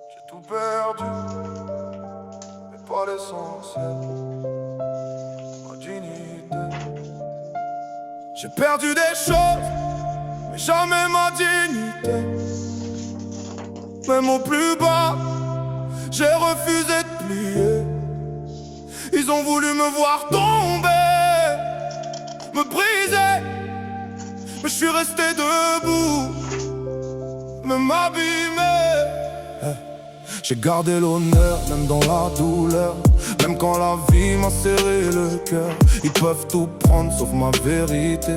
J'ai tout perdu, mais pas l'essentiel. Ma dignité. J'ai perdu des choses, mais jamais ma dignité. Même au plus bas, j'ai refusé de plier. Ils ont voulu me voir tomber, me briser, mais je suis resté debout, me m'abîmer. J'ai gardé l'honneur, même dans la douleur. Même quand la vie m'a serré le cœur. Ils peuvent tout prendre sauf ma vérité.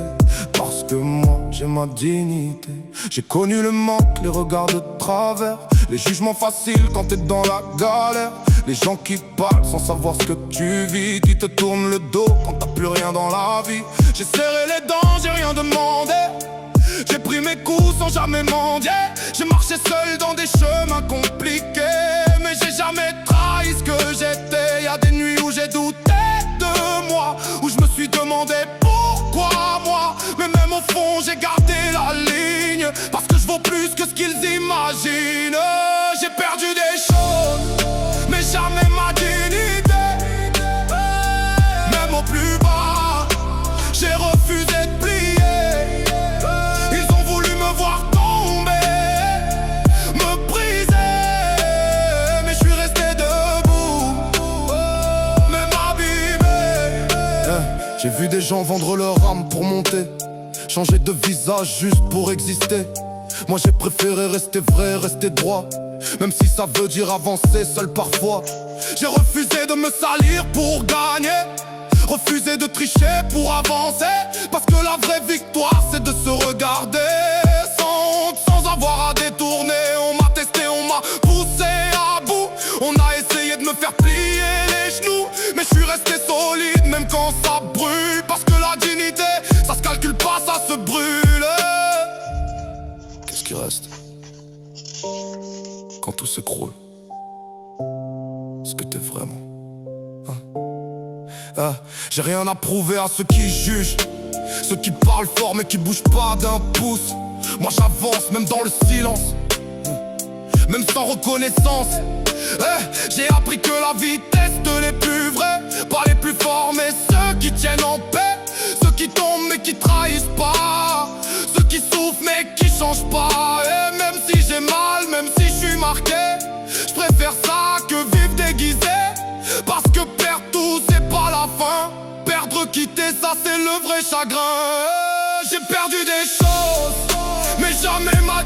Parce que moi j'ai ma dignité. J'ai connu le manque, les regards de travers, les jugements faciles quand t'es dans la galère. Les gens qui parlent sans savoir ce que tu vis, qui te tournent le dos quand t'as plus rien dans la vie. J'ai serré les dents, j'ai rien demandé. J'ai pris mes coups sans jamais mendier. J'ai marché seul dans des chemins compliqués, mais j'ai jamais trahi ce que j'étais. Y'a des nuits où j'ai douté de moi, où je me suis demandé pourquoi moi. Mais même au fond j'ai gardé la ligne, parce que je vaux plus que ce qu'ils imaginent. J'ai perdu des choses, mais jamais ma dignité. Même au plus bas, j'ai refusé de plier. Ils ont voulu me voir tomber, me briser, mais je suis resté debout, même abîmé. J'ai vu des gens vendre leur âme pour monter, changer de visage juste pour exister. Moi j'ai préféré rester vrai, rester droit, même si ça veut dire avancer seul parfois. J'ai refusé de me salir pour gagner, refusé de tricher pour avancer. Parce que la vraie victoire c'est de se regarder sans honte, sans avoir à détourner. On m'a testé, on m'a poussé à bout. On a essayé de me faire plier les genoux, mais je suis resté solide même quand ça brûle. Parce que la dignité, ça se calcule pas, ça se brûle. Qu'est-ce qui reste quand tout s'écroule? Ce que t'es vraiment, j'ai rien à prouver à ceux qui jugent, ceux qui parlent fort mais qui bougent pas d'un pouce. Moi j'avance même dans le silence, même sans reconnaissance. J'ai appris que la vitesse de les plus vrais, pas les plus forts mais ceux qui tiennent en paix. Ceux qui tombent mais qui trahissent pas, ceux qui souffrent mais qui changent pas. Et même si j'ai mal, même si je suis marqué, je préfère ça que vivre déguisé. Parce que perdre tout c'est pas la fin, perdre, quitter ça c'est le vrai chagrin. J'ai perdu des choses, mais jamais ma